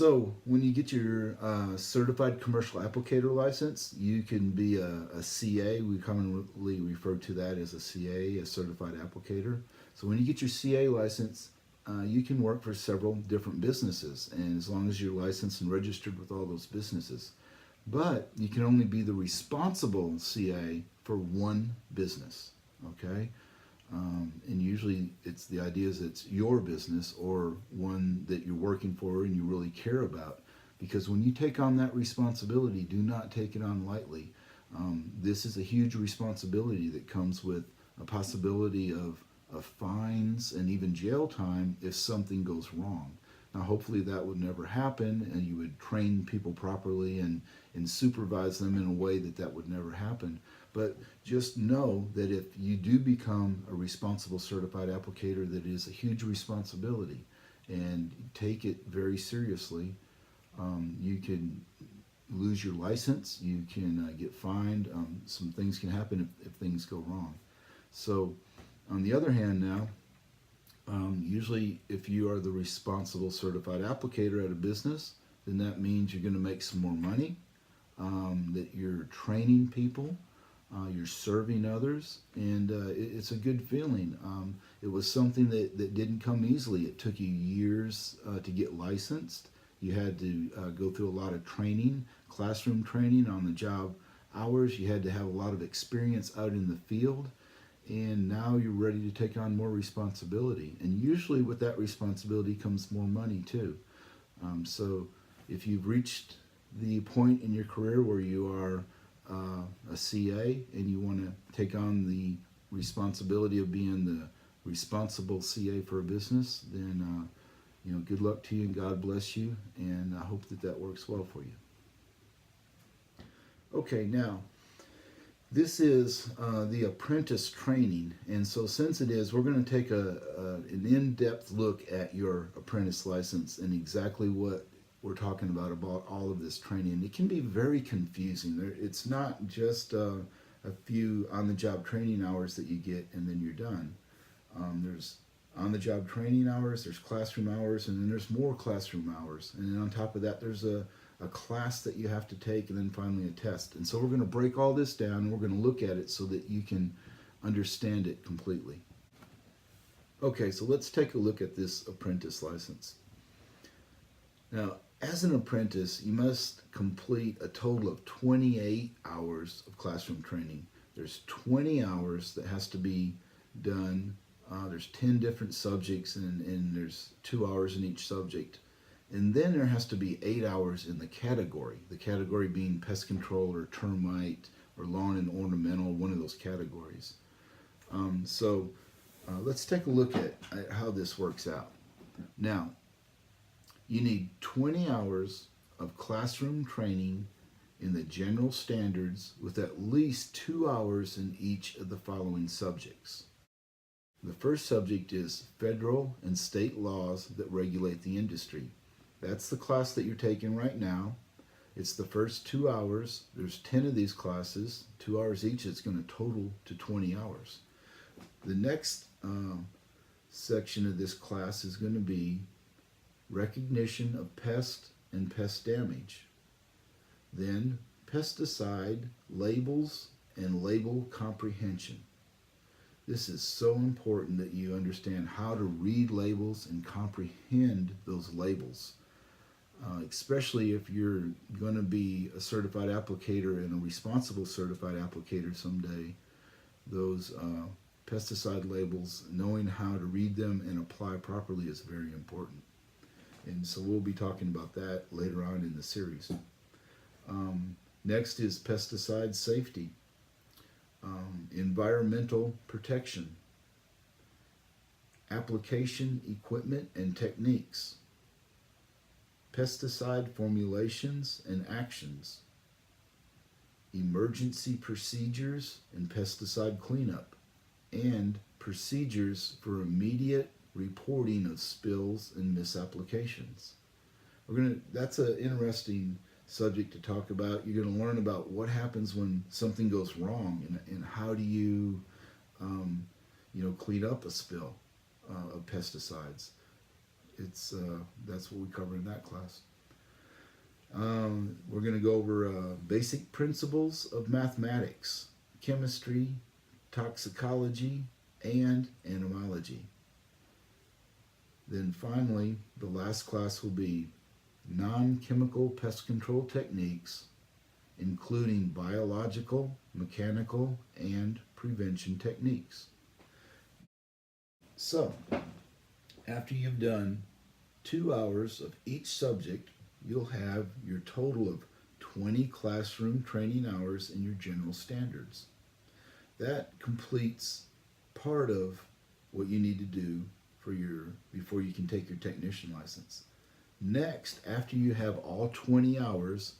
So when you get your certified commercial applicator license, you can be a CA. We commonly refer to that as a CA, a certified applicator. So when you get your CA license, you can work for several different businesses, and as long as you're licensed and registered with all those businesses. But you can only be the responsible CA for one business, okay? And usually it's the idea is it's your business or one that you're working for and you really care about. Because when you take on that responsibility, do not take it on lightly. This is a huge responsibility that comes with a possibility of fines and even jail time if something goes wrong. Now, hopefully that would never happen, and you would train people properly and supervise them in a way that that would never happen. But just know that if you do become a responsible certified applicator, that is a huge responsibility, and take it very seriously. You can lose your license, you can get fined, some things can happen if things go wrong. So on the other hand now, usually if you are the responsible certified applicator at a business, then that means you're going to make some more money, that you're training people, you're serving others, and it's a good feeling. It was something that didn't come easily. It took you years to get licensed. You had to go through a lot of training, classroom training, on the job hours. You had to have a lot of experience out in the field, and now you're ready to take on more responsibility. And usually with that responsibility comes more money too. So if you've reached the point in your career where you are a CA and you want to take on the responsibility of being the responsible CA for a business, then good luck to you and God bless you, and I hope that that works well for you. Okay, now this is the apprentice training, and so since it is, we're going to take an in-depth look at your apprentice license and exactly what we're talking about all of this training. It can be very confusing. It's not just a few on-the-job training hours that you get and then you're done. There's on-the-job training hours, there's classroom hours, and then there's more classroom hours. And then on top of that, there's a class that you have to take, and then finally a test. And so we're going to break all this down, and we're going to look at it so that you can understand it completely. Okay, so let's take a look at this apprentice license. Now, as an apprentice, you must complete a total of 28 hours of classroom training. There's 20 hours that has to be done. There's 10 different subjects, and there's 2 hours in each subject. And then there has to be 8 hours in the category being pest control or termite or lawn and ornamental, one of those categories. So let's take a look at how this works out. Now, you need 20 hours of classroom training in the general standards with at least 2 hours in each of the following subjects. The first subject is federal and state laws that regulate the industry. That's the class that you're taking right now. It's the first 2 hours. There's 10 of these classes, 2 hours each. It's going to total to 20 hours. The next section of this class is going to be recognition of pest and pest damage. Then pesticide labels and label comprehension. This is so important that you understand how to read labels and comprehend those labels. Especially if you're going to be a certified applicator and a responsible certified applicator someday, those pesticide labels, knowing how to read them and apply properly is very important. And so we'll be talking about that later on in the series. Next is pesticide safety, environmental protection, application equipment and techniques, pesticide formulations and actions, emergency procedures and pesticide cleanup, and procedures for immediate reporting of spills and misapplications. That's an interesting subject to talk about. You're going to learn about what happens when something goes wrong, and how do you clean up a spill of pesticides. That's what we cover in that class. We're going to go over basic principles of mathematics, chemistry, toxicology, and entomology. Then finally, the last class will be non-chemical pest control techniques, including biological, mechanical, and prevention techniques. So, after you've done 2 hours of each subject, you'll have your total of 20 classroom training hours in your general standards. That completes part of what you need to do before you can take your technician license. Next, after you have all 20 hours,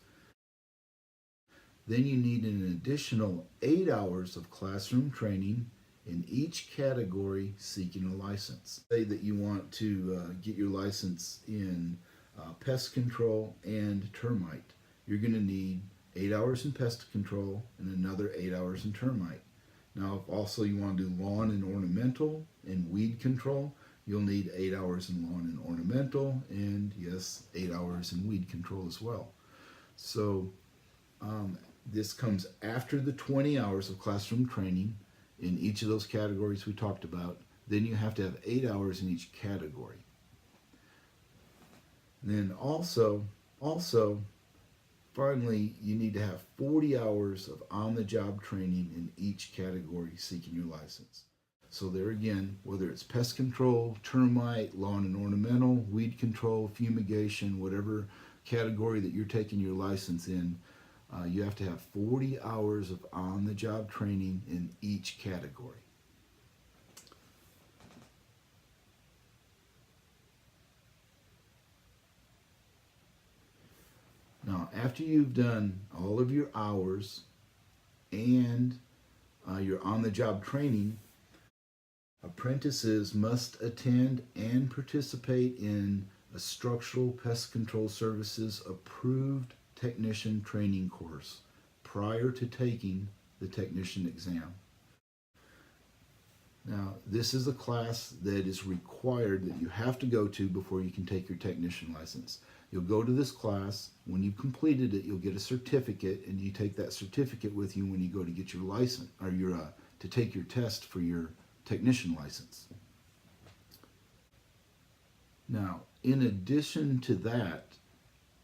then you need an additional 8 hours of classroom training in each category seeking a license. Say that you want to get your license in pest control and termite. You're going to need 8 hours in pest control and another 8 hours in termite. Now, if also you want to do lawn and ornamental and weed control, you'll need 8 hours in lawn and ornamental, and yes, 8 hours in weed control as well. So this comes after the 20 hours of classroom training in each of those categories we talked about. Then you have to have 8 hours in each category. And then also, finally, you need to have 40 hours of on-the-job training in each category seeking your license. So there again, whether it's pest control, termite, lawn and ornamental, weed control, fumigation, whatever category that you're taking your license in, you have to have 40 hours of on-the-job training in each category. Now, after you've done all of your hours and your on-the-job training, apprentices must attend and participate in a Structural Pest Control Services approved technician training course prior to taking the technician exam. Now, this is a class that is required that you have to go to before you can take your technician license. You'll go to this class. When you've completed it, you'll get a certificate, and you take that certificate with you when you go to get your license or to take your test for your technician license. Now, in addition to that,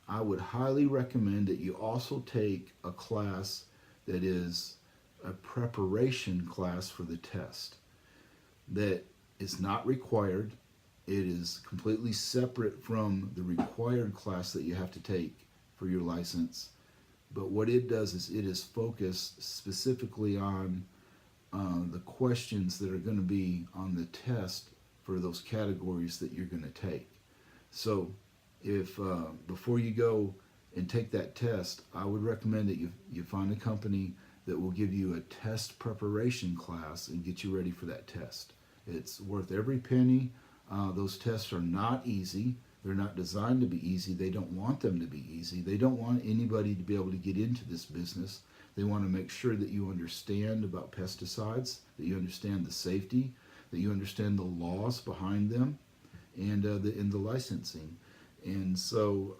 I would highly recommend that you also take a class that is a preparation class for the test. That is not required. It is completely separate from the required class that you have to take for your license. But what it does is it is focused specifically on the questions that are going to be on the test for those categories that you're going to take. So if before you go and take that test, I would recommend that you find a company that will give you a test preparation class and get you ready for that test. It's worth every penny. Those tests are not easy. They're not designed to be easy. They don't want them to be easy. They don't want anybody to be able to get into this business. They want to make sure that you understand about pesticides, that you understand the safety, that you understand the laws behind them, and the licensing. And so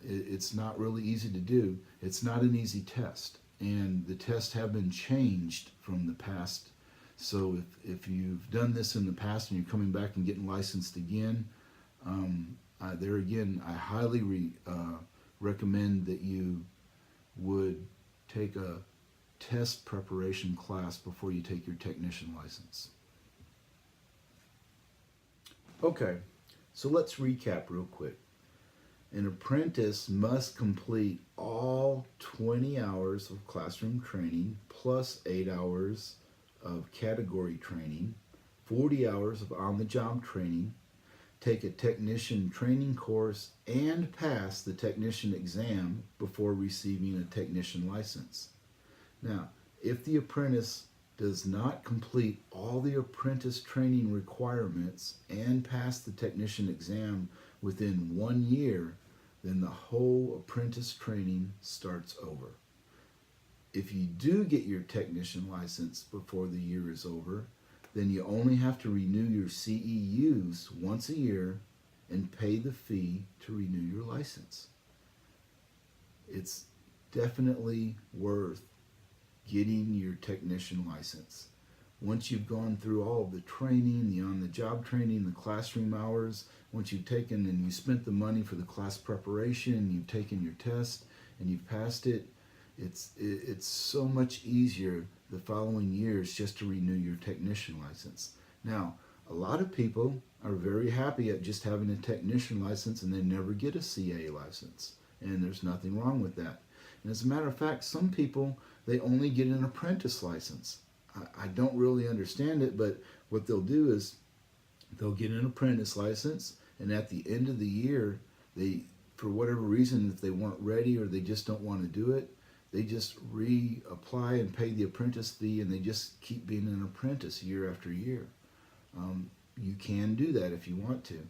it's not really easy to do. It's not an easy test. And the tests have been changed from the past. So if you've done this in the past and you're coming back and getting licensed again, there again, I highly recommend that you would take a test preparation class before you take your technician license. Okay, so let's recap real quick. An apprentice must complete all 20 hours of classroom training plus 8 hours of category training, 40 hours of on-the-job training, take a technician training course, and pass the technician exam before receiving a technician license. Now, if the apprentice does not complete all the apprentice training requirements and pass the technician exam within 1 year, then the whole apprentice training starts over. If you do get your technician license before the year is over, then you only have to renew your CEUs once a year and pay the fee to renew your license. it's definitely worth getting your technician license. Once you've gone through all of the training, the on-the-job training, the classroom hours, once you've taken and you spent the money for the class preparation, and you've taken your test and you've passed it, it's so much easier the following years just to renew your technician license. Now, a lot of people are very happy at just having a technician license and they never get a CA license, and there's nothing wrong with that. And as a matter of fact, some people, they only get an apprentice license. I don't really understand it, but what they'll do is they'll get an apprentice license, and at the end of the year, they, for whatever reason, if they weren't ready or they just don't want to do it, they just reapply and pay the apprentice fee, and they just keep being an apprentice year after year. You can do that if you want to,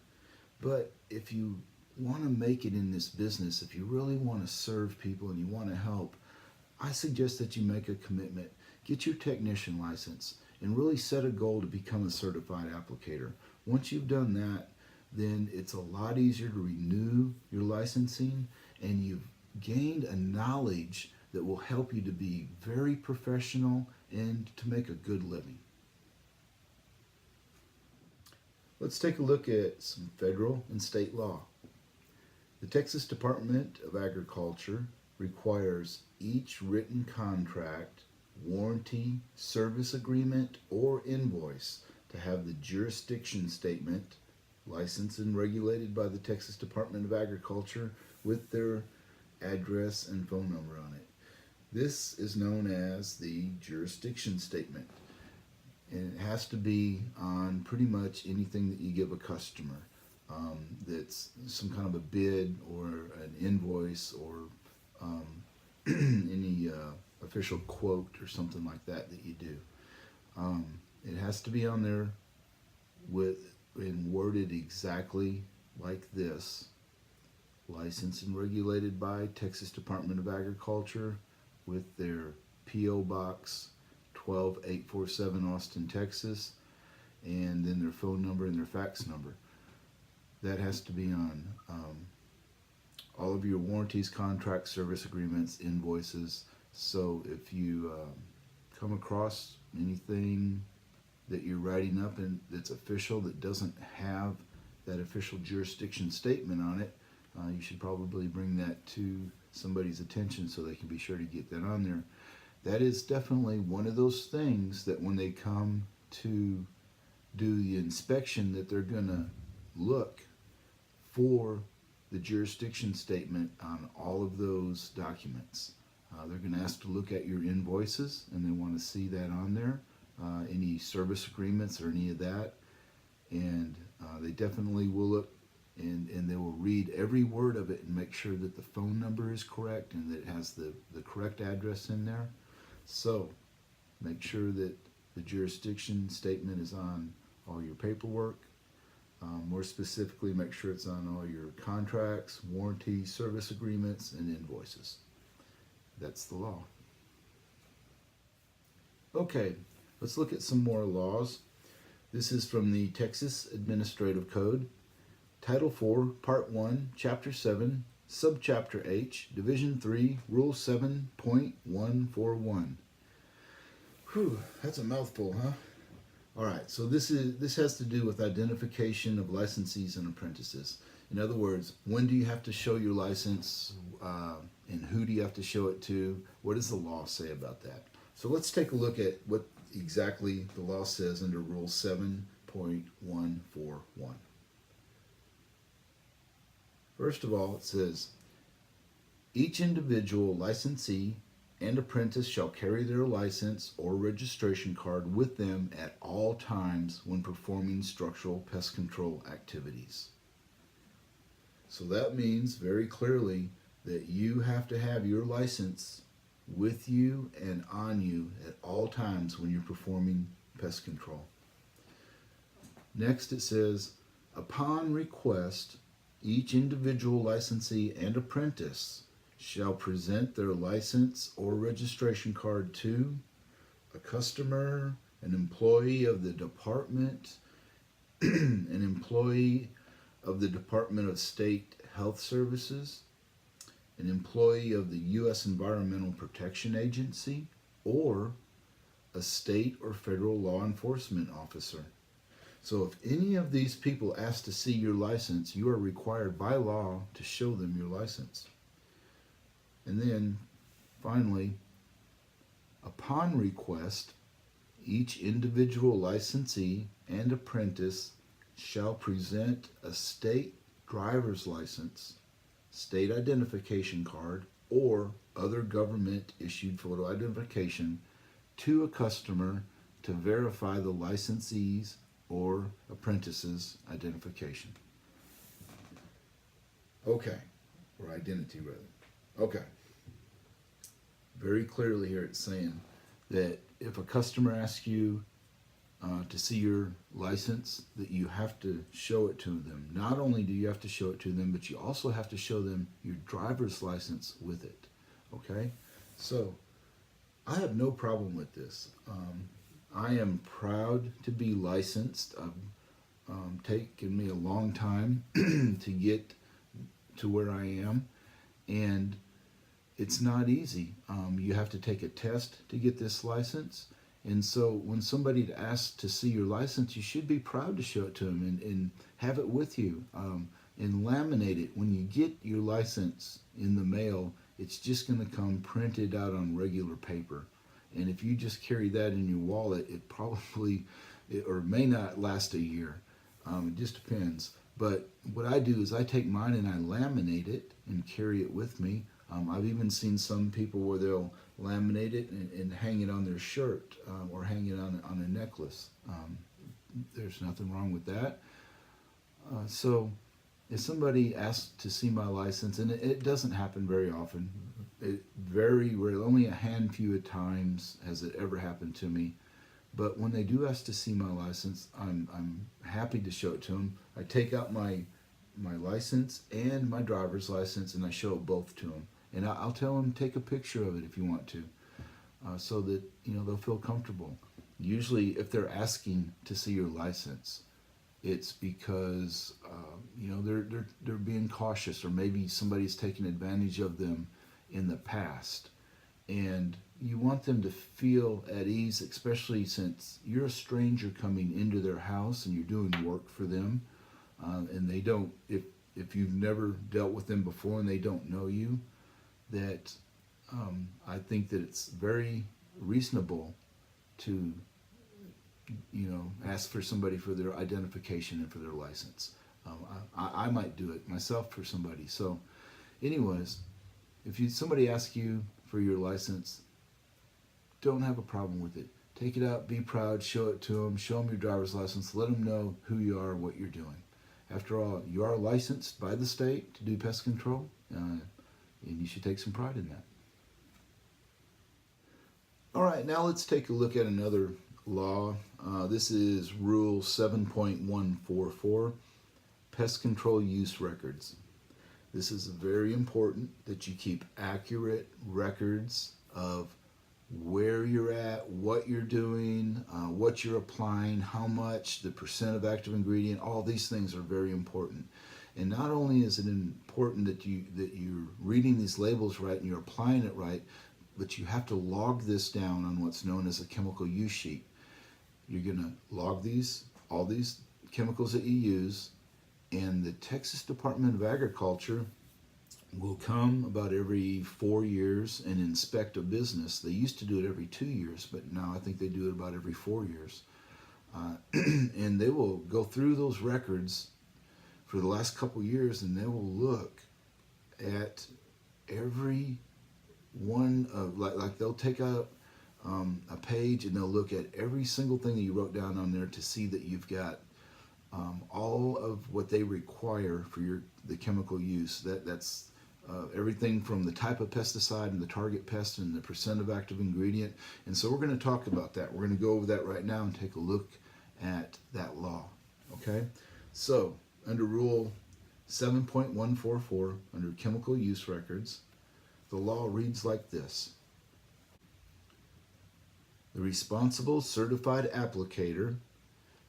but if you want to make it in this business, if you really want to serve people and you want to help, I suggest that you make a commitment. Get your technician license and really set a goal to become a certified applicator. Once you've done that, then it's a lot easier to renew your licensing, and you've gained a knowledge that will help you to be very professional and to make a good living. Let's take a look at some federal and state law. The Texas Department of Agriculture requires each written contract, warranty, service agreement, or invoice to have the jurisdiction statement, licensed and regulated by the Texas Department of Agriculture, with their address and phone number on it. This is known as the jurisdiction statement, and it has to be on pretty much anything that you give a customer. That's some kind of a bid or an invoice or any official quote or something like that you do. It has to be on there and worded exactly like this: licensed and regulated by Texas Department of Agriculture, with their P.O. Box 12847 Austin, Texas, and then their phone number and their fax number. That has to be on all of your warranties, contracts, service agreements, invoices. So if you come across anything that you're writing up and that's official that doesn't have that official jurisdiction statement on it, you should probably bring that to somebody's attention so they can be sure to get that on there. That is definitely one of those things that when they come to do the inspection, that they're going to look for the jurisdiction statement on all of those documents. They're going to ask to look at your invoices, and they want to see that on there, any service agreements or any of that. And they definitely will look, and they will read every word of it and make sure that the phone number is correct and that it has the correct address in there. So make sure that the jurisdiction statement is on all your paperwork. More specifically, make sure it's on all your contracts, warranties, service agreements, and invoices. That's the law. Okay, let's look at some more laws. This is from the Texas Administrative Code, Title 4, Part 1, Chapter 7, Subchapter H, Division 3, Rule 7.141. Whew, that's a mouthful, huh? All right, so this has to do with identification of licensees and apprentices. In other words, when do you have to show your license, and who do you have to show it to? What does the law say about that? So let's take a look at what exactly the law says under Rule 7.141. First of all, it says, each individual licensee and apprentice shall carry their license or registration card with them at all times when performing structural pest control activities. So that means very clearly that you have to have your license with you and on you at all times when you're performing pest control. Next it says, upon request, each individual licensee and apprentice shall present their license or registration card to a customer, an employee of the department, an employee of the Department of State Health Services, an employee of the U.S. Environmental Protection Agency, or a state or federal law enforcement officer. So if any of these people ask to see your license, you are required by law to show them your license. And then finally, upon request, each individual licensee and apprentice shall present a state driver's license, state identification card, or other government issued photo identification to a customer to verify the licensee's or apprentice's identification. Okay, or identity rather. Okay. Very clearly here it's saying that if a customer asks you to see your license, that you have to show it to them. Not only do you have to show it to them, but you also have to show them your driver's license with it. Okay? So, I have no problem with this. I am proud to be licensed. Taken me a long time to get to where I am, and it's not easy. You have to take a test to get this license. And so when somebody asks to see your license, you should be proud to show it to them and have it with you and laminate it. When you get your license in the mail, it's just going to come printed out on regular paper. And if you just carry that in your wallet, it probably or may not last a year. It just depends. But what I do is I take mine and I laminate it and carry it with me. I've even seen some people where they'll laminate it and hang it on their shirt or hang it on a necklace. There's nothing wrong with that. So if somebody asks to see my license, and it doesn't happen very often, it very rarely, only a handful of times has it ever happened to me. But when they do ask to see my license, I'm happy to show it to them. I take out my license and my driver's license, and I show it both to them. And I'll tell them, take a picture of it if you want to, so that they'll feel comfortable. Usually, if they're asking to see your license, it's because they're being cautious, or maybe somebody's taken advantage of them in the past, and you want them to feel at ease, especially since you're a stranger coming into their house and you're doing work for them, and they don't. If you've never dealt with them before and they don't know you, that I think that it's very reasonable to ask for somebody for their identification and for their license. I might do it myself for somebody. So anyways, if somebody asks you for your license, don't have a problem with it. Take it out, be proud, show it to them, show them your driver's license, let them know who you are, what you're doing. After all, you are licensed by the state to do pest control, and you should take some pride in that. All right, now let's take a look at another law. This is Rule 7.144, Pest Control Use Records. This is very important that you keep accurate records of where you're at, what you're doing, what you're applying, how much, the percent of active ingredient. All these things are very important. And not only is it important that you're reading these labels right and you're applying it right, but you have to log this down on what's known as a chemical use sheet. You're going to log all these chemicals that you use, and the Texas Department of Agriculture will come about every 4 years and inspect a business. They used to do it every 2 years, but now I think they do it about every 4 years. And they will go through those records for the last couple years, and they will look at every one of, like they'll take out a page and they'll look at every single thing that you wrote down on there to see that you've got all of what they require for the chemical use. That's everything from the type of pesticide and the target pest and the percent of active ingredient. And so we're going to talk about that. We're going to go over that right now and take a look at that law. Okay? So under Rule 7.144, under Chemical Use Records, the law reads like this. The responsible certified applicator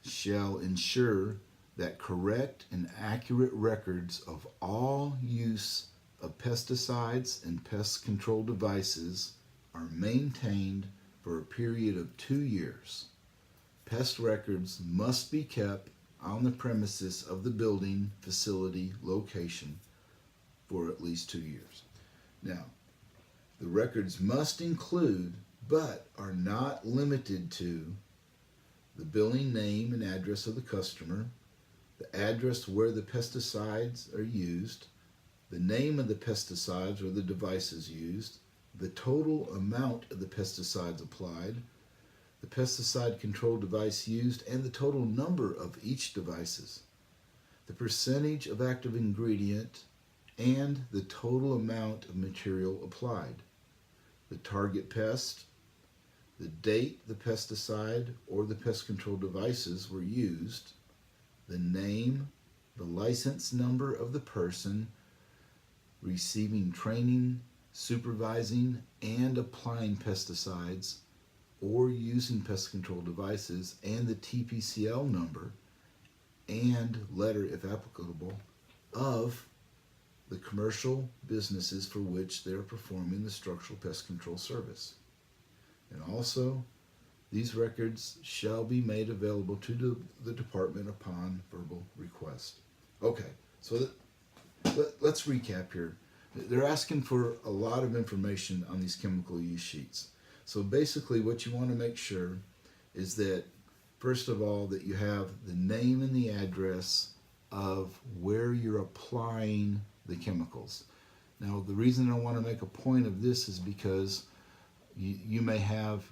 shall ensure that correct and accurate records of all use of pesticides and pest control devices are maintained for a period of 2 years. Pest records must be kept on the premises of the building, facility, location for at least 2 years. Now, the records must include, but are not limited to, the billing name and address of the customer, the address where the pesticides are used, the name of the pesticides or the devices used, the total amount of the pesticides applied, the pesticide control device used, and the total number of each devices, the percentage of active ingredient, and the total amount of material applied, the target pest, the date the pesticide or the pest control devices were used, the name, the license number of the person receiving training, supervising, and applying pesticides or using pest control devices, and the TPCL number and letter, if applicable, of the commercial businesses for which they are performing the structural pest control service. And also, these records shall be made available to the department upon verbal request. Okay, so let's recap here. They're asking for a lot of information on these chemical use sheets. So basically what you want to make sure is that, first of all, that you have the name and the address of where you're applying the chemicals. Now, the reason I want to make a point of this is because you may have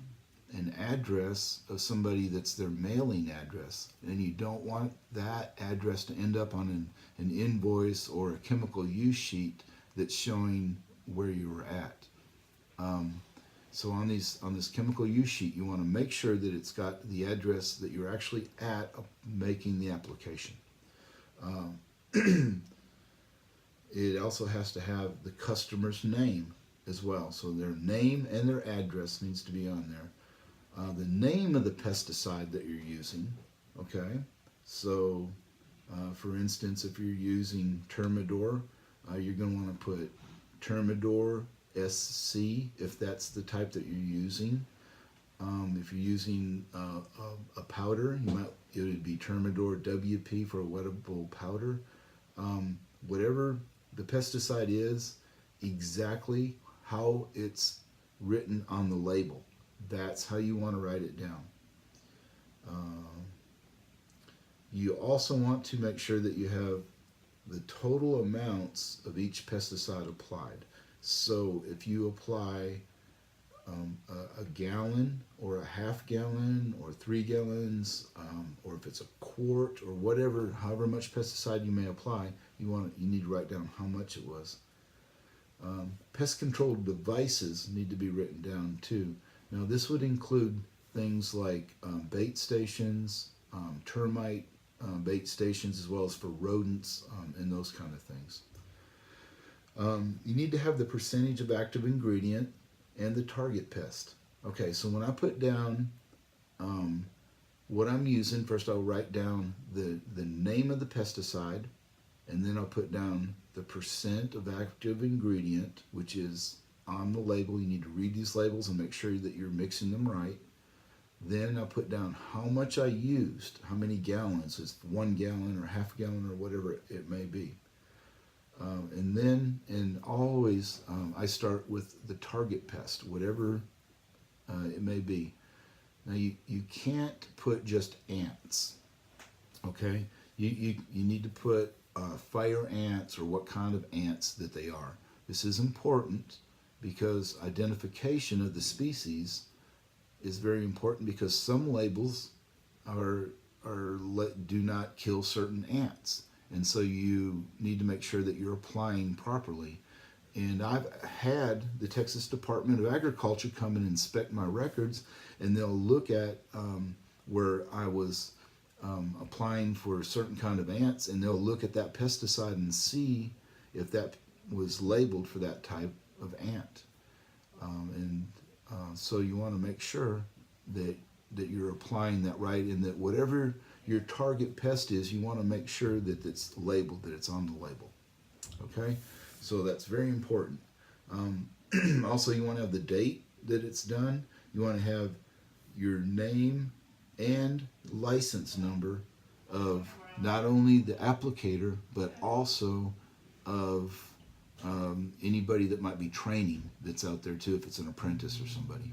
an address of somebody that's their mailing address, and you don't want that address to end up on an invoice or a chemical use sheet that's showing where you were at. So on this chemical use sheet, you want to make sure that it's got the address that you're actually at making the application. It also has to have the customer's name as well. So their name and their address needs to be on there. The name of the pesticide that you're using, okay? So, for instance, if you're using Termidor, you're going to want to put Termidor SC if that's the type that you're using. If you're using a powder, it would be Termidor WP for a wettable powder. Whatever the pesticide is, exactly how it's written on the label. That's how you want to write it down. You also want to make sure that you have the total amounts of each pesticide applied. So if you apply a gallon or a half gallon or 3 gallons, or if it's a quart or whatever, however much pesticide you may apply, you need to write down how much it was. Pest control devices need to be written down too. Now this would include things like bait stations, termite bait stations, as well as for rodents and those kind of things. You need to have the percentage of active ingredient and the target pest. Okay, so when I put down what I'm using, first I'll write down the name of the pesticide, and then I'll put down the percent of active ingredient, which is on the label. You need to read these labels and make sure that you're mixing them right. Then I'll put down how much I used, how many gallons, is 1 gallon or half a gallon or whatever it may be. And always I start with the target pest, whatever it may be. Now you can't put just ants, okay? You need to put fire ants or what kind of ants that they are. This is important because identification of the species is very important, because some labels do not kill certain ants. And so you need to make sure that you're applying properly. And I've had the Texas Department of Agriculture come and inspect my records, and they'll look at where I was applying for a certain kind of ants, and they'll look at that pesticide and see if that was labeled for that type of ant. So you want to make sure that you're applying that right, and that whatever your target pest is, you want to make sure that it's labeled, that it's on the label. Okay? So that's very important. Um, Also, you want to have the date that it's done. You want to have your name and license number of not only the applicator but also of anybody that might be training that's out there too, if it's an apprentice or somebody.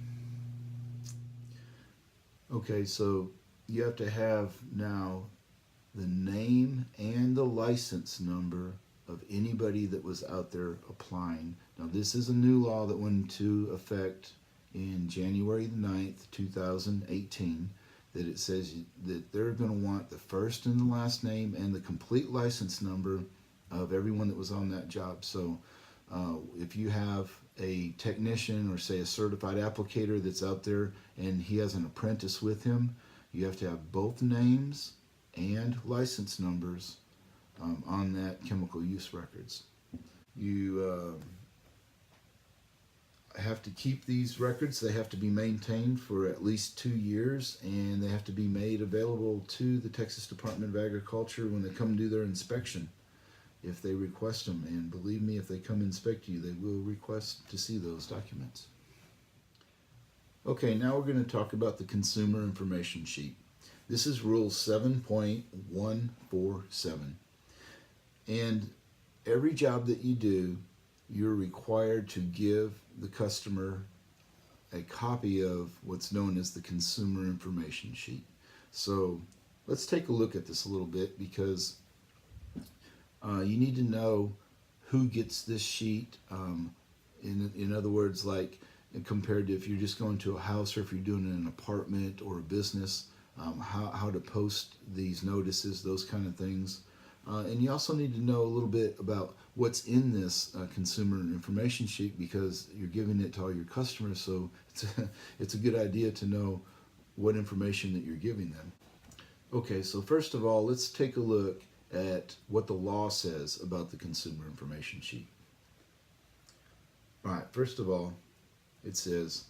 Okay, so you have to have now the name and the license number of anybody that was out there applying. Now, this is a new law that went into effect in January the 9th, 2018, that it says that they're going to want the first and the last name and the complete license number of everyone that was on that job. So if you have a technician or say a certified applicator that's out there and he has an apprentice with him, you have to have both names and license numbers on that chemical use records. You have to keep these records. They have to be maintained for at least 2 years, and they have to be made available to the Texas Department of Agriculture when they come do their inspection, if they request them. And believe me, if they come inspect you, they will request to see those documents. Okay, now we're going to talk about the consumer information sheet. This is Rule 7.147. And every job that you do, you're required to give the customer a copy of what's known as the consumer information sheet. So let's take a look at this a little bit, because you need to know who gets this sheet. In other words, like compared to if you're just going to a house or if you're doing an apartment or a business, how to post these notices, those kind of things. And you also need to know a little bit about what's in this consumer information sheet, because you're giving it to all your customers, so it's a good idea to know what information that you're giving them. Okay, so first of all, let's take a look at what the law says about the consumer information sheet. All right, first of all, it says,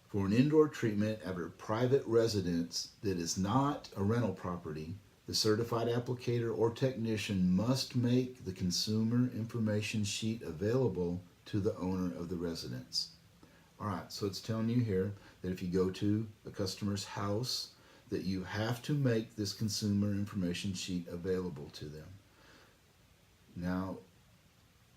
for an indoor treatment at a private residence that is not a rental property, the certified applicator or technician must make the consumer information sheet available to the owner of the residence. All right, so it's telling you here that if you go to a customer's house, that you have to make this consumer information sheet available to them. Now,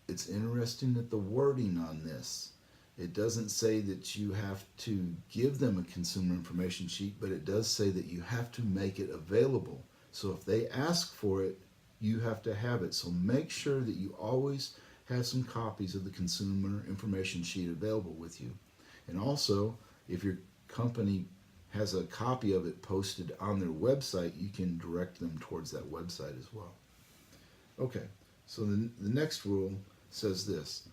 it's interesting that the wording on this, it doesn't say that you have to give them a consumer information sheet, but it does say that you have to make it available. So if they ask for it, you have to have it. So make sure that you always have some copies of the consumer information sheet available with you. And also, if your company has a copy of it posted on their website, you can direct them towards that website as well. Okay, so the next rule says this.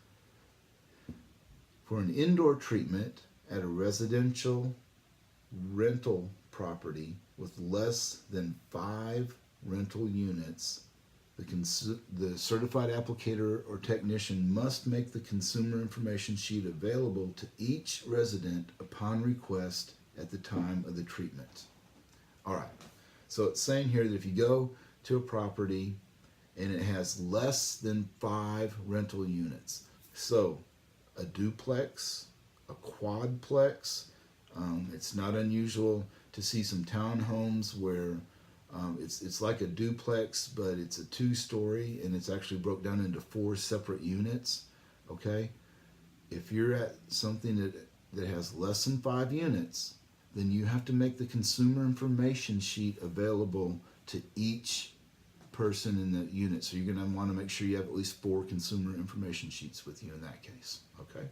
For an indoor treatment at a residential rental property with less than 5 rental units, the certified applicator or technician must make the consumer information sheet available to each resident upon request at the time of the treatment. All right, so it's saying here that if you go to a property and it has less than 5 rental units, so a duplex, a quadplex, it's not unusual to see some townhomes where it's like a duplex, but it's a 2-story and it's actually broke down into 4 separate units. Okay, if you're at something that has less than 5 units, then you have to make the consumer information sheet available to each person in the unit. So you're going to want to make sure you have at least 4 consumer information sheets with you in that case. Okay.